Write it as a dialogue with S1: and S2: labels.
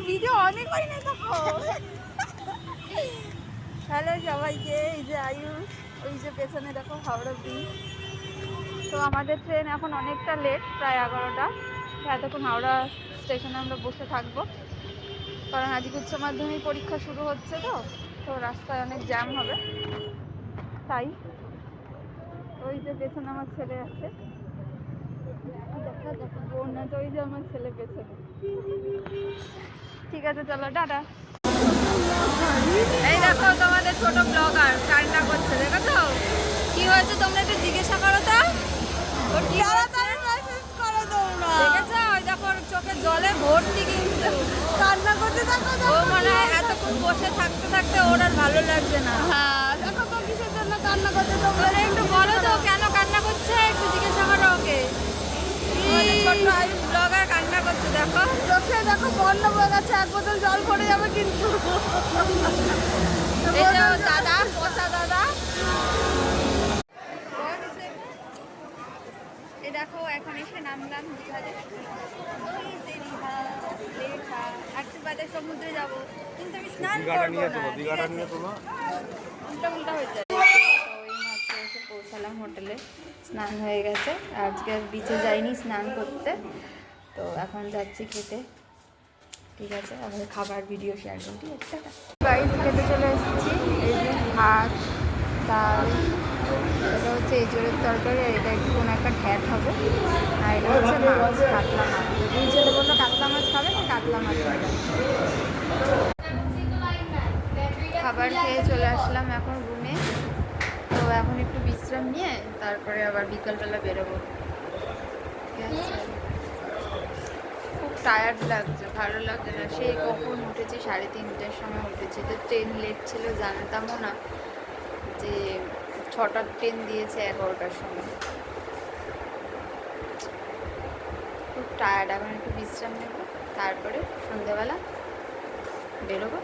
S1: Video অনেক হয় না দেখো। হ্যালো সবাইকে, এই যে আয়ুষ, ওই যে পেছনে দেখো হাওড়া ব্রিজ। তো আমাদের ট্রেন এখন অনেকটা লেট, প্রায় 11টা। এতক্ষণ হাওড়া স্টেশনে আমরা বসে থাকবো, কারণ আজকে উচ্চ মাধ্যমিক পরীক্ষা শুরু হচ্ছে। তো রাস্তায় অনেক জ্যাম হবে, তাই। ওই যে পেছনে আমার ছেলে আছে, দেখা দেখো বোন আছে, ওই যে আমার ছেলে পেছনে। ঠিক আছে, চলো টাটা। এই দেখো তোমাদের ছোট ব্লগার কান্না করছে, দেখেছো? কি হয়েছে তোমরা একটু জিজ্ঞাসা করো তো। ওর কি হয়েছে দেখেছো? ওই দেখো ওর চোখে জলে ভর্তি, কিন্তু
S2: কান্না করতে থাকো।
S1: ও মনে হয় এতক্ষণ বসে থাকতে থাকতে ওর আর ভালো লাগছে না।
S2: হ্যাঁ, দেখো তো কিসের জন্য কান্না করতে।
S1: তোমরা একটু বলো তো কেন কান্না করছে, একটু জিজ্ঞাসা করো ওকে। ছোট্ট আয়ুষ ব্লগার কান্না করছে, দেখো
S2: চোখে দেখো বন্ধ হয়ে গেছে, এক বোতল জল পড়ে যাবে কিন্তু।
S1: এই যে ওর দাদা, পচা দাদা। এই দেখো এখন এসে নামলাম দীঘাতে। একটু বাদে সমুদ্রে যাব, কিন্তু আমি স্নান করবো না, উল্টা উল্টা হয়ে যায়। তো এই মাত্র এসে পৌঁছালাম হোটেলে, স্নান হয়ে গেছে। আজকে বিচে যাইনি স্নান করতে, তো এখন যাচ্ছি খেতে। ঠিক আছে, আমাদের খাবার ভিডিও শেয়ার করছি। গাইস, খেতে চলে এসেছি। এই যে ভাত, ডাল, এটা হচ্ছে এঁচড়ের তরকারি, আর এটা একটু কোনো একটা ঘ্যাট হবে, আর এটা হচ্ছে মাছ, কাতলা মাছ। দুই ছেলে বললো কাতলা মাছ খাবে, তো কাতলা মাছ হবে। খাবার খেয়ে চলে আসলাম এখন রুমে। তো এখন একটু বিশ্রাম নিয়ে তারপরে আবার বিকালবেলা বেরোবো। ঠিক আছে, খুব টায়ার্ড লাগছে, ভালো লাগছে না। সেই কখন উঠেছি, 3:30টার সময় উঠেছি। তো ট্রেন লেট ছিল, জানতামও না যে 6টার ট্রেন দিয়েছে 11টার সময়। খুব টায়ার্ড, এখন একটু বিশ্রাম নেব, তারপরে সন্ধ্যেবেলা বেরোবো।